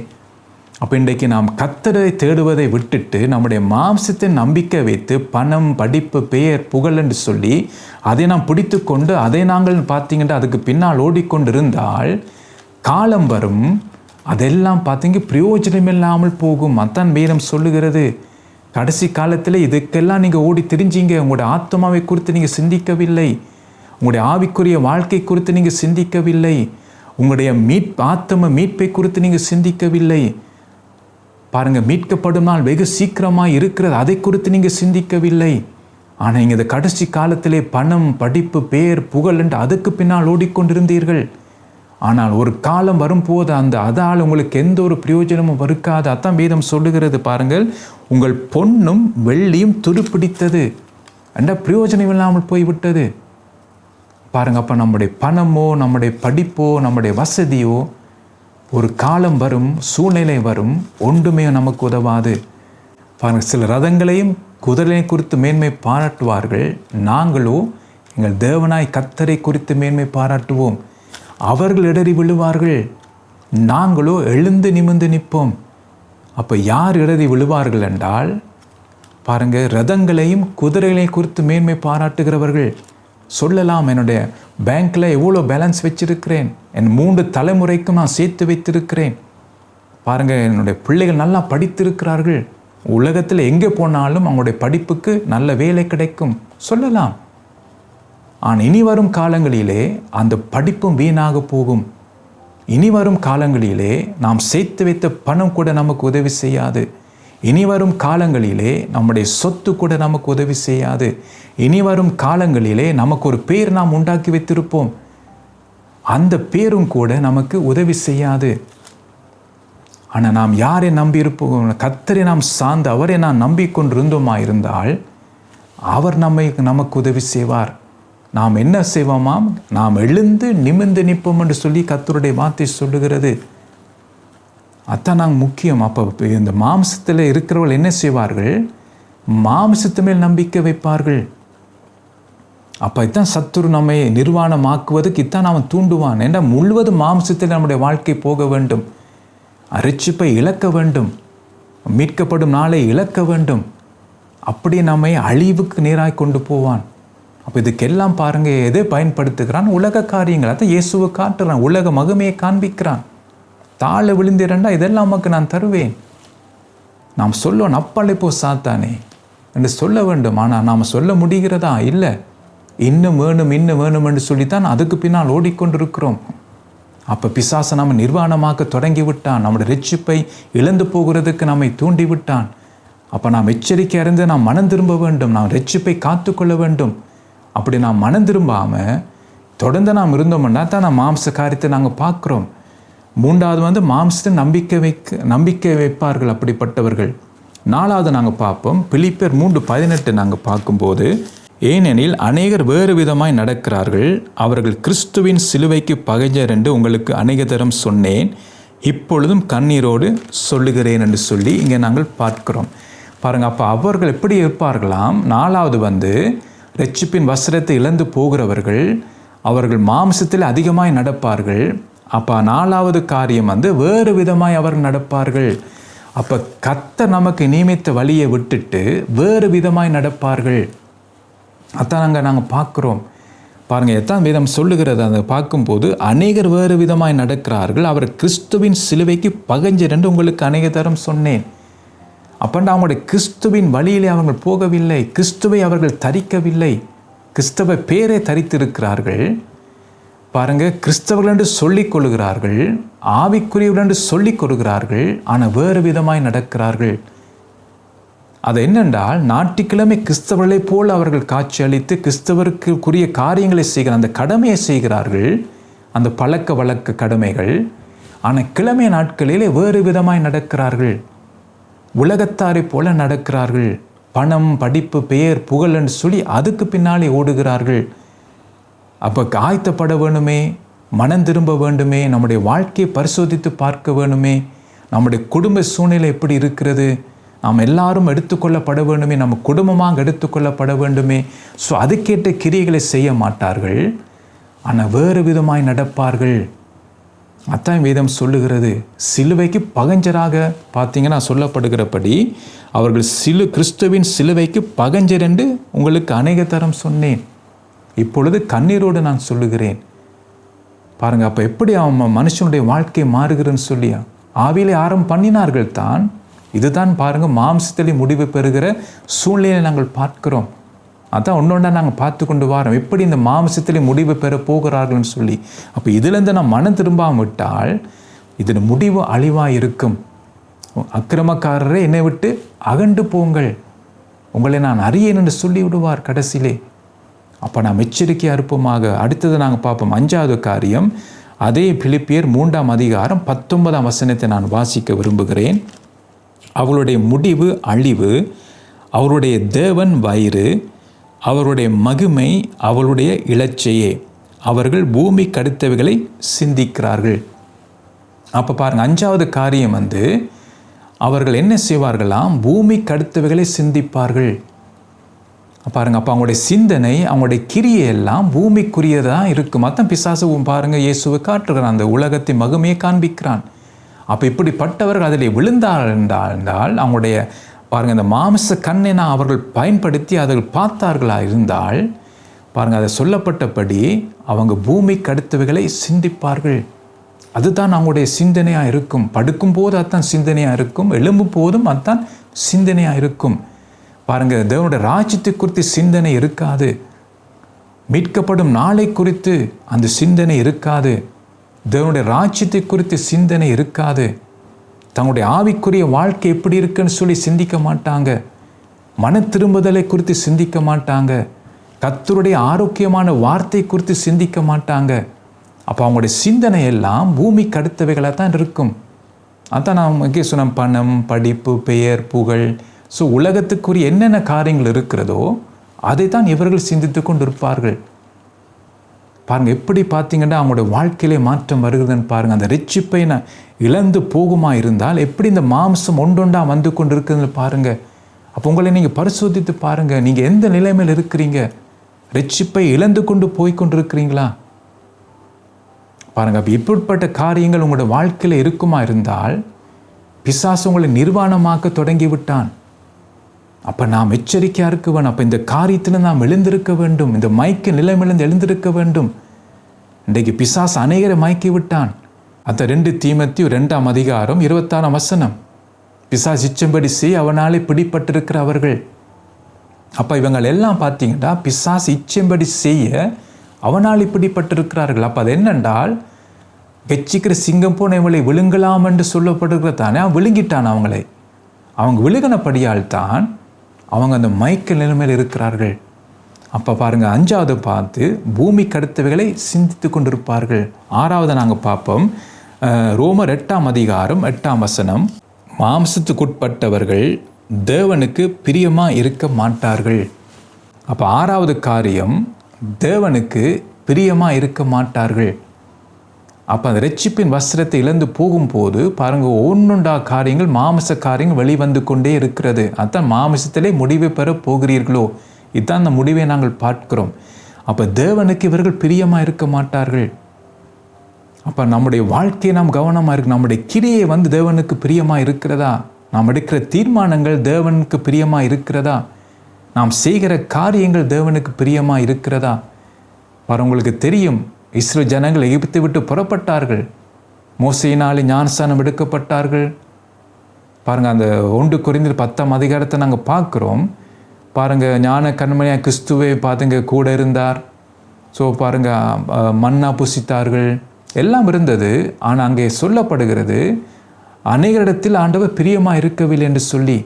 அப்போ இன்றைக்கு நாம் கர்த்தரை தேடுவதை விட்டுட்டு நம்முடைய மாம்சத்தை நம்பிக்கை வைத்து பணம், படிப்பு, பெயர், புகழ் என்று சொல்லி அதை நாம் பிடித்து கொண்டு அதை நாங்கள் பார்த்தீங்கன்னா அதுக்கு பின்னால் ஓடிக்கொண்டிருந்தால் காலம் வரும், அதெல்லாம் பார்த்தீங்க பிரயோஜனம் இல்லாமல் போகும். அதான் வேதம் சொல்லுகிறது. கடைசி காலத்தில் இதுக்கெல்லாம் நீங்கள் ஓடி திரிஞ்சிங்க. உங்களுடைய ஆத்மாவை குறித்து நீங்கள் சிந்திக்கவில்லை, உங்களுடைய ஆவிக்குரிய வாழ்க்கை குறித்து நீங்கள் சிந்திக்கவில்லை, உங்களுடைய ஆத்ம மீட்பை குறித்து நீங்கள் சிந்திக்கவில்லை. பாருங்கள், மீட்கப்படும் நாள் வெகு சீக்கிரமாக இருக்கிறது, அதை குறித்து நீங்கள் சிந்திக்கவில்லை. ஆனால் நீங்கள் இந்த கடைசி காலத்திலே பணம், படிப்பு, பேர், புகழ் என்று அதுக்கு பின்னால் ஓடிக்கொண்டிருந்தீர்கள். ஆனால் ஒரு காலம் வரும்போது அதால் உங்களுக்கு எந்த ஒரு பிரயோஜனமும் இருக்காது. அதான் வேதம் சொல்லுகிறது. பாருங்கள், உங்கள் பொன்னும் வெள்ளியும் துருப்பிடித்தது என்ற பிரயோஜனம் இல்லாமல் போய்விட்டது. பாருங்கள், அப்போ நம்முடைய பணமோ, நம்முடைய படிப்போ, நம்முடைய வசதியோ ஒரு காலம் வரும், சூழ்நிலை வரும், ஒன்றுமே நமக்கு உதவாது. பாருங்கள், சில ரதங்களையும் குதிரையை குறித்து மேன்மை பாராட்டுவார்கள். நாங்களோ எங்கள் தேவனாய் கர்த்தரை குறித்து மேன்மை பாராட்டுவோம். அவர்கள் இடறி விழுவார்கள், நாங்களோ எழுந்து நிமிர்ந்து நிற்போம். அப்போ யார் இடறி விழுவார்கள் என்றால், பாருங்கள், ரதங்களையும் குதிரைகளையும் குறித்து மேன்மை பாராட்டுகிறவர்கள். சொல்லலாம், என்னுடைய பேங்க்கில் எவ்வளோ பேலன்ஸ் வச்சிருக்கிறேன், என் 3 தலைமுறைக்கும் நான் சேர்த்து வைத்திருக்கிறேன். பாருங்கள், என்னுடைய பிள்ளைகள் நல்லா படித்திருக்கிறார்கள், உலகத்தில் எங்கே போனாலும் அவங்களுடைய படிப்புக்கு நல்ல வேலை கிடைக்கும் சொல்லலாம். ஆனால் இனி வரும் காலங்களிலே அந்த படிப்பும் வீணாக போகும். இனி வரும் காலங்களிலே நாம் சேர்த்து வைத்த பணம் கூட நமக்கு உதவி செய்யாது. இனி வரும் காலங்களிலே நம்முடைய சொத்து கூட நமக்கு உதவி செய்யாது. இனி வரும் காலங்களிலே நமக்கு ஒரு பேர் நாம் உண்டாக்கி வைத்திருப்போம், அந்த பேரும் கூட நமக்கு உதவி செய்யாது. ஆனால் நாம் யாரை நம்பி இருப்போம்? கர்த்தரை நாம் சார்ந்து அவரை நாம் நம்பிக்கொண்டிருந்தோமா இருந்தால் அவர் நமக்கு உதவி செய்வார். நாம் என்ன செய்வோமாம்? நாம் எழுந்து நிமிர்ந்து நிற்போம் என்று சொல்லி கர்த்தருடைய வார்த்தை சொல்லுகிறது. அதான் நாங்கள் முக்கியம். அப்போ இந்த மாம்சத்தில் இருக்கிறவர்கள் என்ன செய்வார்கள்? மாம்சத்து மேல் நம்பிக்கை வைப்பார்கள். அப்போ இதான் சத்துரு நம்மை நிர்வாணமாக்குவதுக்கு இத்தான் அவன் தூண்டுவான். ஏன்னா முழுவதும் மாம்சத்தில் நம்முடைய வாழ்க்கை போக வேண்டும், ரட்சிப்பை இழக்க வேண்டும், மீட்கப்படும் நாளை இழக்க வேண்டும். அப்படி நம்மை அழிவுக்கு நேராய் கொண்டு போவான். அப்போ இதுக்கெல்லாம் பாருங்கள், எதை பயன்படுத்துகிறான்? உலக காரியங்கள். அதான் இயேசுவை காட்டுறான், உலக மகிமையை காண்பிக்கிறான். தாழ விழுந்திரண்டா இதெல்லாம் நமக்கு நான் தருவேன். நாம் சொல்லணும், அப்பாலே போ சாத்தானே என்று சொல்ல வேண்டும். ஆனால் நாம் சொல்ல முடிகிறதா? இல்லை. இன்னும் வேணும் இன்னும் வேணும் என்று சொல்லித்தான் அதுக்கு பின்னால் ஓடிக்கொண்டிருக்கிறோம். அப்போ பிசாசை நாம் நிர்வாணமாக்க தொடங்கி விட்டான். நம்முடைய ரட்சிப்பை இழந்து போகிறதுக்கு நம்மை தூண்டி விட்டான். அப்போ நாம் எச்சரிக்கை அறிந்து நாம் மனம் திரும்ப வேண்டும், நாம் ரட்சிப்பை காத்து கொள்ள வேண்டும். அப்படி நாம் மனம் திரும்பாமல் தொடர்ந்து நாம் இருந்தோம்னா தான் நாம் மாம்ச காரியத்தை நாங்கள் பார்க்குறோம். மூன்றாவது மாம்சத்தை நம்பிக்கை வைப்பார்கள் அப்படிப்பட்டவர்கள். நாலாவது நாங்கள் பார்ப்போம், பிலிப்பியர் 3:18 நாங்கள் பார்க்கும்போது, ஏனெனில் அநேகர் வேறு விதமாய் நடக்கிறார்கள், அவர்கள் கிறிஸ்துவின் சிலுவைக்கு பகைஞர் என்று உங்களுக்கு அநேக தரம் சொன்னேன், இப்பொழுதும் கண்ணீரோடு சொல்லுகிறேன் என்று சொல்லி இங்கே நாங்கள் பார்க்கிறோம். பாருங்கள், அப்போ அவர்கள் எப்படி இருப்பார்களாம்? நாலாவது ரட்சிப்பின் வஸ்திரத்தை இழந்து போகிறவர்கள், அவர்கள் மாம்சத்தில் அதிகமாய் நடப்பார்கள். அப்போ நாலாவது காரியம் வேறு விதமாய் அவர்கள் நடப்பார்கள். அப்போ கர்த்தர் நமக்கு நியமித்த வழியை விட்டுட்டு வேறு விதமாய் நடப்பார்கள். அதான் நாங்கள் பார்க்குறோம். பாருங்கள், எத்தான் வேதம் சொல்லுகிறது. அதை பார்க்கும்போது அநேகர் வேறு விதமாய் நடக்கிறார்கள், அவர் கிறிஸ்துவின் சிலுவைக்கு பகைஞர் என்று உங்களுக்கு அநேக தரம் சொன்னேன். அப்போ அவங்களுடைய கிறிஸ்துவின் வழியிலே அவர்கள் போகவில்லை, கிறிஸ்துவை அவர்கள் தரிக்கவில்லை, கிறிஸ்தவ பேரை தரித்திருக்கிறார்கள். பாருங்கள், கிறிஸ்தவர்கள் என்று சொல்லிக் கொள்கிறார்கள், ஆவிக்குரியவர்கள் என்று சொல்லிக் கொள்கிறார்கள், ஆனால் வேறு விதமாய் நடக்கிறார்கள். அது என்னென்றால், ஞாயிற்றுக்கிழமை கிறிஸ்தவர்களைப் போல் அவர்கள் காட்சி அளித்து கிறிஸ்தவருக்குரிய காரியங்களை செய்கிறார், அந்த கடமையை செய்கிறார்கள், அந்த பழக்க வழக்க கடமைகள். ஆனால் கிழமை நாட்களிலே வேறு விதமாய் நடக்கிறார்கள், உலகத்தாரை போல நடக்கிறார்கள். பணம், படிப்பு, பெயர், புகழ் என்று சொல்லி அதுக்கு பின்னாலே ஓடுகிறார்கள். அப்போ ஆயத்தப்பட வேணுமே, மனம் திரும்ப வேண்டுமே, நம்முடைய வாழ்க்கையை பரிசோதித்து பார்க்க வேணுமே, நம்முடைய குடும்ப சூழ்நிலை எப்படி இருக்கிறது, நாம் எல்லாரும் எடுத்துக்கொள்ளப்பட வேண்டுமே, நம்ம குடும்பமாக எடுத்துக்கொள்ளப்பட வேண்டுமே. ஸோ அதுக்கேற்ற கிரியைகளை செய்ய மாட்டார்கள், ஆனால் வேறு விதமாய் நடப்பார்கள். அதான் வேதம் சொல்லுகிறது. சிலுவைக்கு பகைஞராக பார்த்தீங்கன்னா சொல்லப்படுகிறபடி அவர்கள் கிறிஸ்துவின் சிலுவைக்கு பகைஞர் என்று உங்களுக்கு அநேக தரம் சொன்னேன், இப்பொழுது கண்ணீரோடு நான் சொல்லுகிறேன். பாருங்கள், அப்போ எப்படி அவன் மனுஷனுடைய வாழ்க்கை மாறுகிறன்னு சொல்லி ஆவியிலே ஆரம்பம் பண்ணினார்கள் தான். இதுதான் பாருங்கள், மாம்சத்திலே முடிவு பெறுகிற சூழ்நிலையை நாங்கள் பார்க்கிறோம். அதான் ஒன்றொன்றா நாங்கள் பார்த்து கொண்டு வரோம், எப்படி இந்த மாம்சத்திலே முடிவு பெற போகிறார்கள்னு சொல்லி. அப்போ இதிலேருந்து நான் மனம் திரும்பாமல் விட்டால் இதன் முடிவு அழிவாக இருக்கும். அக்கிரமக்காரரே என்னை விட்டு அகண்டு போங்கள், உங்களை நான் அறியேன் என்று சொல்லி விடுவார் கடைசியிலே. அப்போ நாம் எச்சரிக்கையாக இருப்போமாக. அடுத்தது நாங்கள் பார்ப்போம், 5வது காரியம். அதே பிலிப்பியர் 3:19 நான் வாசிக்க விரும்புகிறேன். அவளுடைய முடிவு அழிவு, அவருடைய தேவன் வயிறு, அவருடைய மகிமை அவளுடைய இலச்சையே, அவர்கள் பூமி கடுத்தவைகளை சிந்திக்கிறார்கள். அப்போ பாருங்கள், 5வது காரியம் அவர்கள் என்ன செய்வார்களாம்? பூமி கடுத்தவைகளை சிந்திப்பார்கள். பாருங்கள், அப்போ அவங்களுடைய சிந்தனை, அவங்களுடைய கிரியை எல்லாம் பூமிக்குரியதாக இருக்கும். மற்ற பிசாசு பாருங்கள், இயேசுவை காட்டுகிறான், அந்த உலகத்தின் மகிமையை காண்பிக்கிறான். அப்போ இப்படிப்பட்டவர்கள் அதில் விழுந்தார்கள் என்றால் அவங்களுடைய பாருங்கள், இந்த மாமிச கண்ணை அவர்கள் பயன்படுத்தி அதில் பார்த்தார்களா இருந்தால் பாருங்கள், அதை சொல்லப்பட்டபடி அவங்க பூமிக்கு அடுத்தவைகளை சிந்திப்பார்கள். அதுதான் அவங்களுடைய சிந்தனையாக இருக்கும். படுக்கும்போது அதுதான் சிந்தனையாக இருக்கும், எழும்பும் போதும் அதுதான் சிந்தனையாக இருக்கும். பாருங்கள், தேவனுடைய ராஜ்யத்தை குறித்து சிந்தனை இருக்காது. மீட்கப்படும் நாளை குறித்து அந்த சிந்தனை இருக்காது. தேவனுடைய ராஜ்யத்தை குறித்து சிந்தனை இருக்காது. தங்களுடைய ஆவிக்குரிய வாழ்க்கை எப்படி இருக்குன்னு சொல்லி சிந்திக்க மாட்டாங்க. மன திரும்புதலை குறித்து சிந்திக்க மாட்டாங்க. கர்த்தருடைய ஆரோக்கியமான வார்த்தை குறித்து சிந்திக்க மாட்டாங்க. அப்போ அவங்களுடைய சிந்தனை எல்லாம் பூமிக்கு அடுத்தவைகளாக தான் இருக்கும். அதான் நான் இங்கே சொன்ன பணம், படிப்பு, பெயர், புகழ், ஸோ உலகத்துக்குரிய என்னென்ன காரியங்கள் இருக்கிறதோ அதை தான் இவர்கள் சிந்தித்து கொண்டு இருப்பார்கள். பாருங்கள், எப்படி பார்த்தீங்கன்னா அவங்களுடைய வாழ்க்கையிலே மாற்றம் வருகிறதுன்னு பாருங்கள். அந்த ரட்சிப்பை நான் இழந்து போகுமா இருந்தால் எப்படி இந்த மாம்சம் ஒன்றொண்டா வந்து கொண்டு இருக்குதுன்னு பாருங்கள். அப்போ உங்களை நீங்கள் பரிசோதித்து பாருங்கள், நீங்கள் எந்த நிலைமையில் இருக்கிறீங்க? ரட்சிப்பை இழந்து கொண்டு போய்கொண்டு இருக்கிறீங்களா? பாருங்கள், அப்போ இப்படிப்பட்ட காரியங்கள் உங்களோட வாழ்க்கையில் இருக்குமா இருந்தால் பிசாசு உங்களை நிர்வாணமாக்க தொடங்கி விட்டான். அப்போ நாம் எச்சரிக்கையாக இருக்க வேணும். அப்போ இந்த காரியத்தில் நாம் எழுந்திருக்க வேண்டும். இந்த மயக்க நிலைமையிலிருந்து எழுந்திருக்க வேண்டும். இன்றைக்கு பிசாசு அநேகரை மயக்கி விட்டான். அந்த 2 தீமோத்தேயு 2ஆம் அதிகாரம் 26ஆம் வசனம். பிசாசு இச்சம்படி செய்ய அவனாலே பிடிப்பட்டிருக்கிற அவர்கள். அப்போ இவங்கள் எல்லாம் பார்த்தீங்கன்னா பிசாசு இச்சம்படி செய்ய அவனால் பிடிப்பட்டிருக்கிறார்கள். அப்போ அது என்னென்றால் கெச்சிக்கிற சிங்கம் போன இவளை விழுங்கலாம் என்று சொல்லப்படுகிற தானே அவன் விழுங்கிட்டான். அவங்க விழுகினபடியால் தான் அவங்க அந்த மயக்க நிலைமையில் இருக்கிறார்கள். அப்போ பாருங்கள், 5வது பார்த்து பூமி கடுத்தவைகளை சிந்தித்து கொண்டிருப்பார்கள். 6வது நாங்கள் பார்ப்போம், ரோமர் 8ஆம் அதிகாரம் 8ஆம் வசனம். மாம்சத்துக்குட்பட்டவர்கள் தேவனுக்கு பிரியமாக இருக்க மாட்டார்கள். அப்போ 6வது காரியம், தேவனுக்கு பிரியமாக இருக்க மாட்டார்கள். அப்போ அந்த ரட்சிப்பின் வஸ்திரத்தை இழந்து போகும்போது பாருங்கள், ஒன்றுண்டா காரியங்கள், மாமிச காரியங்கள் வெளிவந்து கொண்டே இருக்கிறது. அதுதான் மாமிசத்திலே முடிவை பெற போகிறீர்களோ, இதுதான் அந்த முடிவை நாங்கள் பார்க்கிறோம். அப்போ தேவனுக்கு இவர்கள் பிரியமாக இருக்க மாட்டார்கள். அப்போ நம்முடைய வாழ்க்கையை நாம் கவனமாக இருக்கு. நம்முடைய கிரியை தேவனுக்கு பிரியமாக இருக்கிறதா? நாம் எடுக்கிற தீர்மானங்கள் தேவனுக்கு பிரியமாக இருக்கிறதா? நாம் செய்கிற காரியங்கள் தேவனுக்கு பிரியமாக இருக்கிறதா? உங்களுக்கு தெரியும், இஸ்ரவேல் ஜனங்கள் எகிப்தை விட்டு புறப்பட்டார்கள். மோசேயினாலே ஞானஸ்நானம் எடுக்கப்பட்டார்கள். பாருங்கள், அந்த 1 கொரிந்தியர் 10ஆம் அதிகாரத்தை நாங்கள் பார்க்குறோம். பாருங்கள், ஞான கண்மணியாக கிறிஸ்துவே பார்த்துங்க கூட இருந்தார். ஸோ பாருங்கள், மன்னா புசித்தார்கள், எல்லாம் இருந்தது. ஆனால் அங்கே சொல்லப்படுகிறது அநேகரிடத்தில் ஆண்டவர் பிரியமாக இருக்கவில்லை என்று சொல்லி.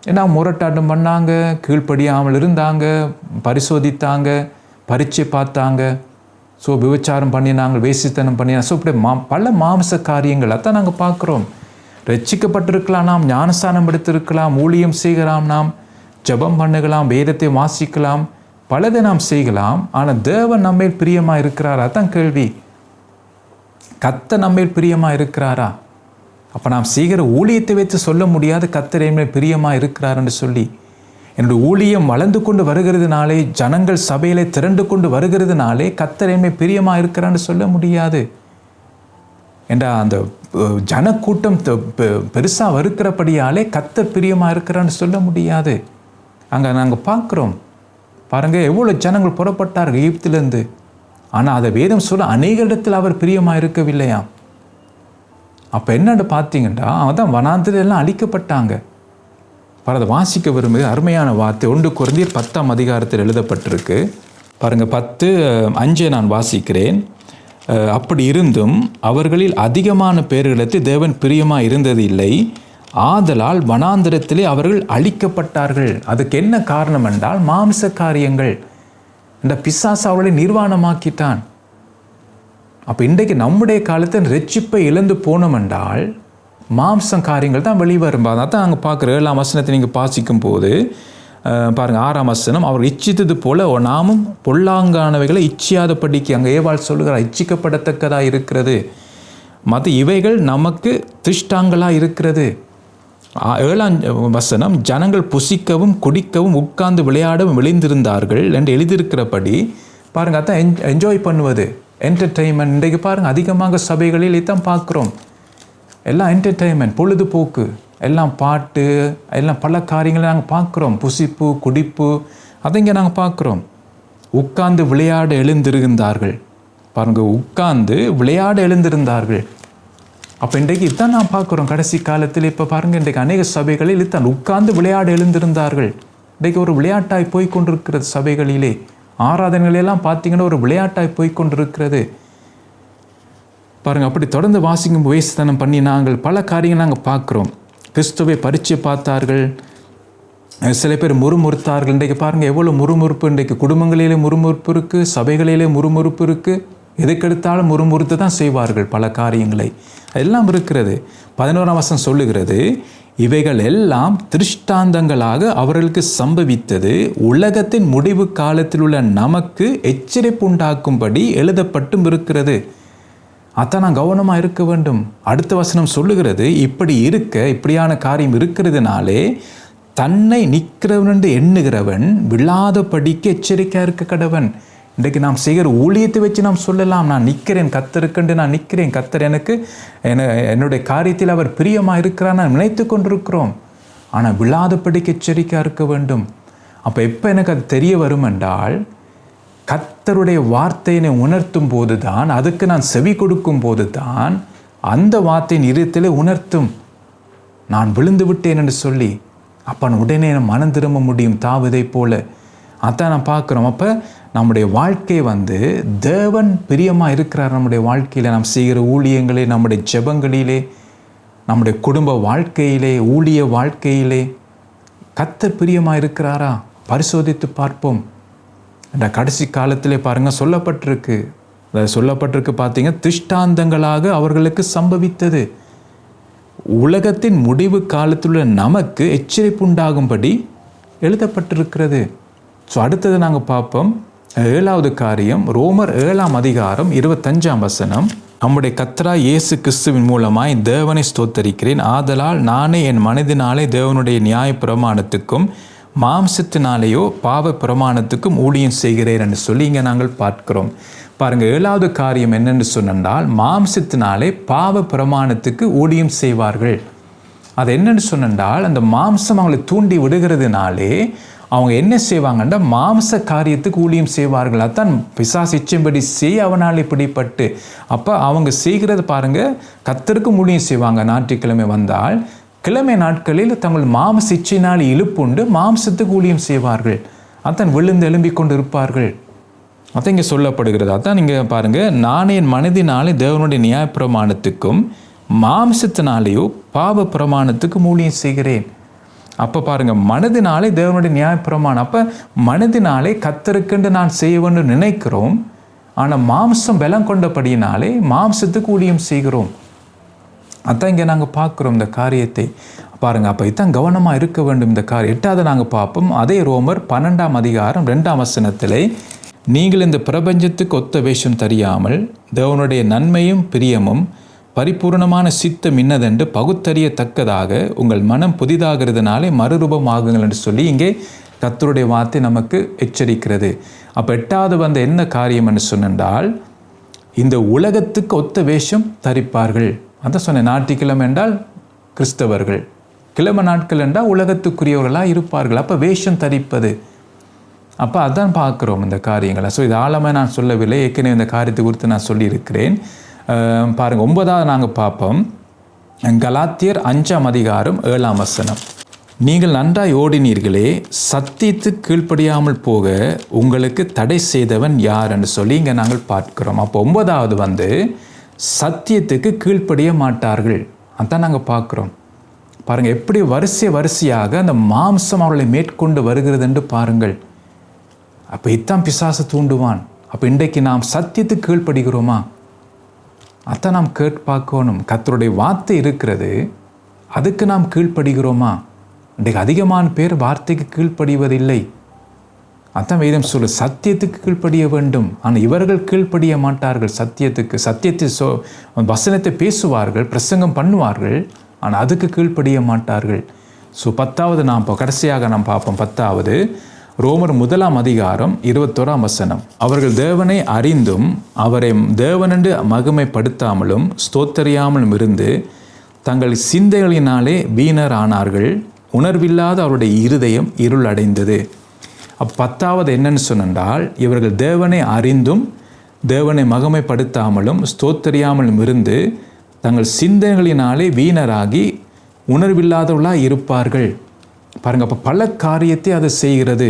ஏன்னா முரட்டாட்டம் பண்ணாங்க, கீழ்ப்படியாமல் இருந்தாங்க, பரிசோதித்தாங்க, பரீட்சை பார்த்தாங்க, ஸோ விபச்சாரம் பண்ணினாங்க, வேசித்தனம் பண்ணினாங்க. ஸோ இப்படி பல மாம்ச காரியங்கள் அதான் நாங்கள் பார்க்குறோம். ரட்சிக்கப்பட்டிருக்கலாம், நாம் ஞானஸ்நானம் எடுத்திருக்கலாம், ஊழியம் செய்யலாம், நாம் ஜெபம் பண்ணுகலாம், வேதத்தை வாசிக்கலாம், பலதை நாம் செய்யலாம். ஆனால் தேவன் நம்மேல் பிரியமாக இருக்கிறாரா? அதான் கேள்வி. கர்த்தர் நம்மேல் பிரியமாக இருக்கிறாரா? அப்போ நாம் செய்கிற ஊழியத்தை வைத்து சொல்ல முடியாது கர்த்தர் நம்மேல் பிரியமாக இருக்கிறாருன்னு சொல்லி. என்னுடைய ஊழியம் வளர்ந்து கொண்டு வருகிறதுனாலே, ஜனங்கள் சபையிலே திரண்டு கொண்டு வருகிறதுனாலே கர்த்தர் நம்மேல் பிரியமாக இருக்கிறான்னு சொல்ல முடியாது. என்ற அந்த ஜனக்கூட்டம் பெருசாக வருகிறபடியாலே கர்த்தர் பிரியமாக இருக்கிறான்னு சொல்ல முடியாது. அங்கே நாங்கள் பார்க்குறோம், பாருங்கள் எவ்வளோ ஜனங்கள் புறப்பட்டார்கள் எகிப்திலிருந்து. ஆனால் அதை வேதம் சொல்ல அநேக இடத்தில் அவர் பிரியமாக இருக்கவில்லையாம். அப்போ என்னென்னு பார்த்தீங்கன்னா, அவன் வனாந்திரம் அழிக்கப்பட்டாங்க. அதை வாசிக்க விரும்புகிற அருமையான வார்த்தை 1 கொரிந்தியர் 10ஆம் அதிகாரத்தில் எழுதப்பட்டிருக்கு. பாருங்கள், 10:5 நான் வாசிக்கிறேன். அப்படி இருந்தும் அவர்களில் அதிகமான பேர்களிடத்தில் தேவன் பிரியமாக இருந்தது இல்லை, ஆதலால் வனாந்திரத்திலே அவர்கள் அழிக்கப்பட்டார்கள். அதுக்கு என்ன காரணம் என்றால் மாம்ச காரியங்கள். இந்த பிசாசு அவளை நிர்வாணமாக்கிட்டான். அப்போ இன்றைக்கு நம்முடைய காலத்தில் ரட்சிப்பை இழந்து போனோம் என்றால் மாம்சம் காரியங்கள் தான் வெளிவரும். அதான் நாங்கள் பார்க்குற 7ஆம் வசனத்தை நீங்கள் வாசிக்கும் போது பாருங்கள், 6ஆம் வசனம், அவர் இச்சித்தது போல நாமும் பொல்லாங்கானவைகளை இச்சியாதபடிக்கு, அங்கே ஏவாள் சொல்லுகிறார், இச்சிக்கப்படத்தக்கதாக இருக்கிறது, மற்ற இவைகள் நமக்கு திருஷ்டாங்களாக இருக்கிறது. 7ஆம் வசனம், ஜனங்கள் புசிக்கவும் குடிக்கவும் உட்கார்ந்து விளையாடவும் விளைந்திருந்தார்கள் என்று எழுதியிருக்கிறபடி. பாருங்கள், அதான் என்ஜாய் பண்ணுவது, என்டர்டெயின்மெண்ட். இன்றைக்கு பாருங்கள், அதிகமாக சபைகளில் இதான் பார்க்குறோம். எல்லாம் என்டர்டெயின்மெண்ட், பொழுதுபோக்கு, எல்லாம் பாட்டு, எல்லாம் பல காரியங்களை நாங்கள் பார்க்குறோம். புசிப்பு குடிப்பு அதை இங்கே நாங்கள் பார்க்குறோம். உட்கார்ந்து விளையாட எழுந்திருந்தார்கள். பாருங்கள், உட்கார்ந்து விளையாட எழுந்திருந்தார்கள். அப்போ இன்றைக்கு இதான் நான் பார்க்குறோம் கடைசி காலத்தில். இப்போ பாருங்கள், இன்றைக்கு அநேக சபைகளில் இத்தான் உட்கார்ந்து விளையாட எழுந்திருந்தார்கள். இன்றைக்கு ஒரு விளையாட்டாய் போய் கொண்டிருக்கிறது சபைகளிலே. ஆராதனைகள் எல்லாம் பார்த்தீங்கன்னா ஒரு விளையாட்டாய் போய்கொண்டிருக்கிறது. பாருங்கள், அப்படி தொடர்ந்து வாசிக்கும் வேசித்தனம் பண்ணி நாங்கள் பல காரியங்கள் நாங்கள் பார்க்குறோம். கிறிஸ்துவை பரீட்சை பார்த்தார்கள், சில பேர் முறுமுறுத்தார்கள். இன்றைக்கு பாருங்கள் எவ்வளோ முறுமுறுப்பு, இன்றைக்கு குடும்பங்களிலே முறுமுறுப்பு இருக்குது, சபைகளிலே முறுமுறுப்பு இருக்குது. எதுக்கெடுத்தாலும் முறுமுறுத்து தான் செய்வார்கள் பல காரியங்களை. எல்லாம் இருக்கிறது. 11ஆம் வசனம் சொல்லுகிறது, இவைகள் எல்லாம் திருஷ்டாந்தங்களாக அவர்களுக்கு சம்பவித்தது உலகத்தின் முடிவு காலத்தில் உள்ள நமக்கு எச்சரிப்பு உண்டாக்கும்படி எழுதப்பட்டும் இருக்கிறது. அதான் நான் கவனமாக இருக்க வேண்டும். அடுத்த வசனம் சொல்லுகிறது, இப்படியான காரியம் இருக்கிறதுனாலே தன்னை நிற்கிறவன் என்று எண்ணுகிறவன் விழாதபடிக்கு எச்சரிக்கையாக இருக்க கடவன். இன்றைக்கு நாம் செய்கிற ஊழியத்தை வச்சு நாம் சொல்லலாம், நான் நிற்கிறேன், கத்தருக்கண்டு நான் நிற்கிறேன், கத்தர் எனக்கு என்னுடைய காரியத்தில் அவர் பிரியமாக இருக்கிறார் நான் நினைத்து கொண்டிருக்கிறோம். ஆனால் விழாதபடிக்கு எச்சரிக்கையாக இருக்க வேண்டும். அப்போ எப்போ எனக்கு அது தெரிய வரும் என்றால், கத்தருடைய வார்த்தையினை உணர்த்தும் போது தான், அதுக்கு நான் செவி கொடுக்கும் போது தான் அந்த வார்த்தையின் இருதயத்திலே உணர்த்தும், நான் விழுந்து விட்டேன் என்று சொல்லி. அப்போ உடனே மனம் திரும்ப முடியும், தாவதை போல. அதான் நான் பார்க்குறோம். அப்போ நம்முடைய வாழ்க்கை தேவன் பிரியமாக இருக்கிறார். நம்முடைய வாழ்க்கையில் நாம் செய்கிற ஊழியங்களே, நம்முடைய ஜெபங்களிலே, நம்முடைய குடும்ப வாழ்க்கையிலே, ஊழிய வாழ்க்கையிலே கர்த்தர் பிரியமாக இருக்கிறாரா? பரிசோதித்து பார்ப்போம். இந்த கடைசி காலத்திலே பாருங்கள் சொல்லப்பட்டிருக்கு பார்த்தீங்க, திருஷ்டாந்தங்களாக அவர்களுக்கு சம்பவித்தது உலகத்தின் முடிவு காலத்தில் நமக்கு எச்சரிப்பு உண்டாகும்படி எழுதப்பட்டிருக்கிறது. ஸோ அடுத்தது நாங்கள் பார்ப்போம். 7வது காரியம், ரோமர் 7ஆம் அதிகாரம் 25ஆம் வசனம். நம்முடைய கர்த்தராகிய இயேசு கிறிஸ்துவின் மூலமாய் தேவனை ஸ்தோத்தரிக்கிறேன். ஆதலால் நானே என் மனதினாலே தேவனுடைய நியாய பிரமாணத்துக்கும் மாம்சத்தினாலேயோ பாவ பிரமாணத்துக்கும் ஊழியம் செய்கிறேன் என்று சொல்லி இங்கே நாங்கள் பார்க்கிறோம். பாருங்கள், 7வது காரியம் என்னென்று சொன்னால், மாம்சத்தினாலே பாவ பிரமாணத்துக்கு ஊழியம் செய்வார்கள். அது என்னென்னு சொன்னால், அந்த மாம்சம் அவங்களை தூண்டி விடுகிறதுனாலே அவங்க என்ன செய்வாங்கன்னா மாம்ச காரியத்துக்கு ஊழியம் செய்வார்கள். அதான் பிசாசு இச்சைப்படி செய் அவனால் இப்படிப்பட்டு. அப்போ அவங்க செய்கிறது பாருங்கள், கர்த்தருக்கும் ஊழியம் செய்வாங்க. ஞாயிற்றுக்கிழமை வந்தால் கிழமை நாட்களில் தங்கள் மாம்ச இச்சையினால் இழுப்புண்டு மாம்சத்துக்கு ஊழியம் செய்வார்கள். அதான் விழுந்து எழும்பிக் கொண்டு இருப்பார்கள். அதான் இங்கே சொல்லப்படுகிறது. அதான் நீங்கள் பாருங்கள், நானே என் மனதினாலே தேவனுடைய நியாய பிரமாணத்துக்கும் மாம்சத்தினாலேயோ பாவ பிரமாணத்துக்கும் ஊழியம் செய்கிறேன். அப்போ பாருங்கள், மனதினாலே தேவனுடைய நியாய பிரமாணம். அப்போ மனதினாலே கர்த்தருக்கென்று நான் செய்ய வேண்டும் நினைக்கிறோம். ஆனால் மாம்சம் பலம் கொண்டபடியினாலே மாம்சத்துக்கு ஊழியம் செய்கிறோம். அதான் இங்கே நாங்கள் பார்க்குறோம் இந்த காரியத்தை. பாருங்கள், அப்போ இதான் கவனமாக இருக்க வேண்டும் இந்த காரியம். 8வது நாங்கள் பார்ப்போம். அதே ரோமர் 12ஆம் அதிகாரம் 2ஆம் வசனத்திலே, நீங்கள் இந்த பிரபஞ்சத்துக்கு ஒத்த வேஷம் தெரியாமல் தேவனுடைய நன்மையும் பிரியமும் பரிபூர்ணமான சித்தம் இன்னதென்று பகுத்தறியத்தக்கதாக உங்கள் மனம் புதிதாகிறதுனாலே மறுரூபமாகுங்கள் என்று சொல்லி இங்கே கர்த்தருடைய வார்த்தை நமக்கு எச்சரிக்கிறது. அப்போ 8வது என்ன காரியம் என்று சொன்னால், இந்த உலகத்துக்கு ஒத்த வேஷம் தரிப்பார்கள். அதான் சொன்னேன், ஞாயிற்றுக்கிழமை என்றால் கிறிஸ்தவர்கள், கிழமை நாட்கள் என்றால் உலகத்துக்குரியவர்களாக இருப்பார்கள். அப்போ வேஷம் தரிப்பது. அப்போ அதான் பார்க்குறோம் இந்த காரியங்களை. ஸோ இது ஆழமாக நான் சொல்லவில்லை, ஏற்கனவே இந்த காரியத்தை குறித்து நான் சொல்லியிருக்கிறேன். பாருங்கள், 9வது நாங்கள் பார்ப்போம். கலாத்தியர் 5ஆம் அதிகாரம் 7ஆம் வசனம். நீங்கள் நன்றாய் ஓடினீர்களே, சத்தியத்துக்கு கீழ்ப்படியாமல் போக உங்களுக்கு தடை செய்தவன் யார் என்று சொல்லி இங்கே நாங்கள் பார்க்கிறோம். அப்போ 9வது சத்தியத்துக்கு கீழ்ப்படிய மாட்டார்கள். அதான் நாங்கள் பார்க்குறோம். பாருங்கள், எப்படி வரிசையாக அந்த மாம்சம் அவர்களை மேற்கொண்டு வருகிறது என்று பாருங்கள். அப்போ இத்தான் பிசாசு தூண்டுவான். அப்போ இன்றைக்கு நாம் சத்தியத்துக்கு கீழ்ப்படுகிறோமா? அதான் நாம் கேட்டு பார்க்கணும். கர்த்தருடைய வார்த்தை இருக்கிறது, அதுக்கு நாம் கீழ்ப்படுகிறோமா? இன்றைக்கு அதிகமான பேர் வார்த்தைக்கு கீழ்ப்படிவதில்லை. அதான் வேதம் சொல்லு, சத்தியத்துக்கு கீழ்ப்படிய வேண்டும். ஆனால் இவர்கள் கீழ்ப்படிய மாட்டார்கள் சத்தியத்துக்கு. சத்தியத்தை வசனத்தை பேசுவார்கள், பிரசங்கம் பண்ணுவார்கள், ஆனால் அதுக்கு கீழ்ப்படிய மாட்டார்கள். ஸோ 10வது நாம் இப்போ கடைசியாக நாம் பார்ப்போம். 10வது ரோமர் 1ஆம் அதிகாரம் 21ஆம் வசனம். அவர்கள் தேவனை அறிந்தும் அவரை தேவனென்று மகிமைப்படுத்தாமலும் ஸ்தோத்தரியாமலும் இருந்து தங்கள் சிந்தைகளினாலே வீணர் ஆனார்கள். உணர்வில்லாத அவருடைய இருதயம் இருள் அடைந்தது. 10வது என்னன்னு சொன்னால், இவர்கள் தேவனை அறிந்தும் தேவனை மகிமைப்படுத்தாமலும் ஸ்தோத்தரியாமலும் இருந்து தங்கள் சிந்தனைகளினாலே வீணராகி உணர்வில்லாதவர்களாக இருப்பார்கள். பாருங்கள், அப்போ பல காரியத்தை அது செய்கிறது.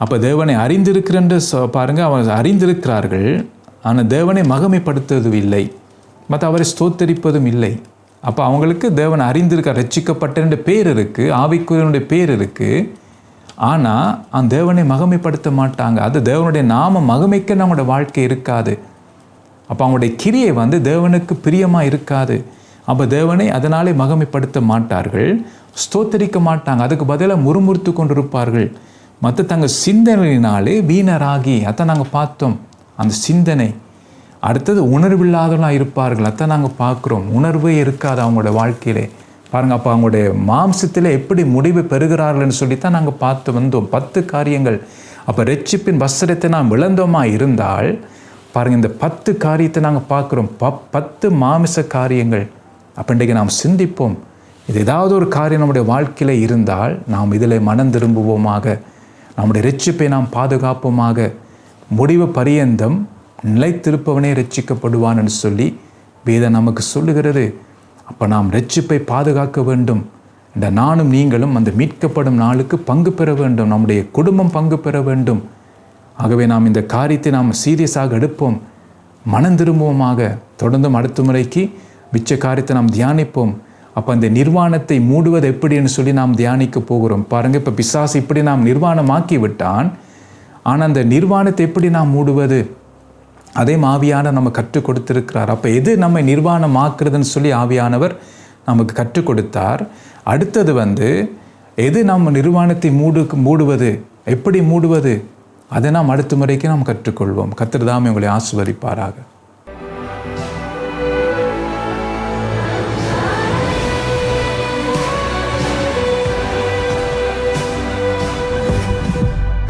அப்போ தேவனை அறிந்திருக்கிறன்று பாருங்கள், அவர் அறிந்திருக்கிறார்கள், ஆனால் தேவனை மகிமைப்படுத்துவதும் இல்லை, மற்ற அவரை ஸ்தோத்தரிப்பதும் இல்லை. அப்போ அவங்களுக்கு தேவன் அறிந்திருக்க ரட்சிக்கப்பட்ட பேர் இருக்குது, ஆவிக்குரியனுடைய பேர் இருக்குது, ஆனால் அந்த தேவனை மகிமைப்படுத்த மாட்டாங்க. அது தேவனுடைய நாம மகிமைக்க நம்மளோட வாழ்க்கை இருக்காது. அப்போ அவங்களுடைய கிரியை தேவனுக்கு பிரியமாக இருக்காது. அப்போ தேவனை அதனாலே மகிமைப்படுத்த மாட்டார்கள், ஸ்தோத்தரிக்க மாட்டாங்க. அதுக்கு பதிலாக முறுமுறுத்து கொண்டிருப்பார்கள். மற்ற தங்கள் சிந்தனையினாலே வீணராகி, அதான் நாங்கள் பார்த்தோம் அந்த சிந்தனை. அடுத்தது உணர்வில்லாதவர்களாக இருப்பார்கள், அதான் நாங்கள் பார்க்குறோம். உணர்வே இருக்காது அவங்களோட வாழ்க்கையிலே. பாருங்கள், அப்போ அவங்களுடைய மாம்சத்தில் எப்படி முடிவு பெறுகிறார்கள்னு சொல்லித்தான் நாங்கள் பார்த்து வந்தோம் 10 காரியங்கள். அப்போ ரட்சிப்பின் வஸ்திரத்தை நாம் இழந்தோமா இருந்தால் பாருங்கள், இந்த 10 காரியத்தை நாங்கள் பார்க்குறோம். 10 மாமிச காரியங்கள். அப்போ இன்றைக்கு நாம் சிந்திப்போம், இது ஏதாவது ஒரு காரியம் நம்முடைய வாழ்க்கையில் இருந்தால் நாம் இதில் மனம் திரும்புவோமாக, நம்முடைய ரட்சிப்பை நாம் பாதுகாப்போமாக. முடிவு பரியந்தம் நிலைத்திருப்பவனே ரட்சிக்கப்படுவான் என்று சொல்லி வேதம் நமக்கு சொல்லுகிறது. அப்போ நாம் ரட்சிப்பை பாதுகாக்க வேண்டும். இந்த நானும் நீங்களும் அந்த மீட்கப்படும் நாளுக்கு பங்கு பெற வேண்டும், நம்முடைய குடும்பம் பங்கு பெற வேண்டும். ஆகவே நாம் இந்த காரியத்தை நாம் சீரியஸாக எடுப்போம், மனம் திரும்புவோமாக. தொடர்ந்தும் அடுத்த முறைக்கு மிச்ச காரியத்தை நாம் தியானிப்போம். அப்போ அந்த நிர்வாணத்தை மூடுவது எப்படின்னு சொல்லி நாம் தியானிக்க போகிறோம். பாருங்கள், இப்போ பிசாசு இப்படி நாம் நிர்வாணமாக்கி விட்டான், ஆனால் அந்த நிர்வாணத்தை எப்படி நாம் மூடுவது, அதே ஆவியானவர் நம்ம கற்றுக் கொடுத்திருக்கிறார். அப்போ எது நம்மை நிர்வாணமாக்குறதுன்னு சொல்லி ஆவியானவர் நமக்கு கற்றுக் கொடுத்தார். அடுத்தது எது நம்ம நிர்வாணத்தை மூடுவது, எப்படி மூடுவது, அதை நாம் அடுத்த முறைக்கு நாம் கற்றுக்கொள்வோம். கர்த்தர் தாமே உங்களை ஆசீர்வதிப்பாராக.